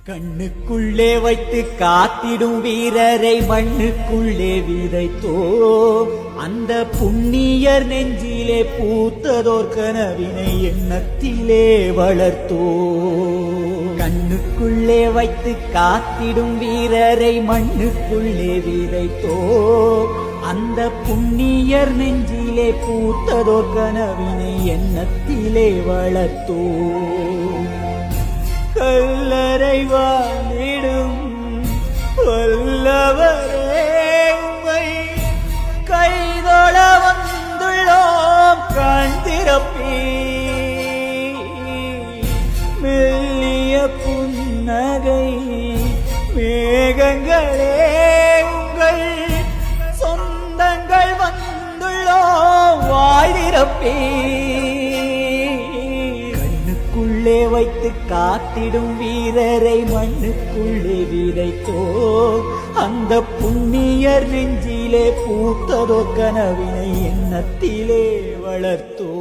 கண்ணுக்குள்ளே வைத்து காத்திடும் வீரரை மண்ணுக்குள்ளே விதைத்தோ அந்த புண்ணியர் நெஞ்சிலே பூத்ததோர் கனவினை எண்ணத்திலே வளர்த்தோ. கண்ணுக்குள்ளே வைத்து காத்திடும் வீரரை மண்ணுக்குள்ளே விதைத்தோ அந்த புண்ணியர் நெஞ்சிலே பூத்ததோர் கனவினை எண்ணத்திலே வளர்த்தோ. கல்லறை வாழிடும் வல்லவரே உம்மை கைதொழ வந்துள்ளோம் கண்திறப்பி. மெல்லிய புன்னகை மேகங்களே உங்கள் சொந்தங்கள் வந்துள்ளோம் வாய்திறப்பி. கண்ணுக்குள்ளே வைத்து காத்திடும் வீரரை மண்ணுக்குள்ளே விதைத்தோ அந்த புண்ணியர் நெஞ்சிலே பூத்ததோ கனவினை எண்ணத்திலே வளர்த்தோ.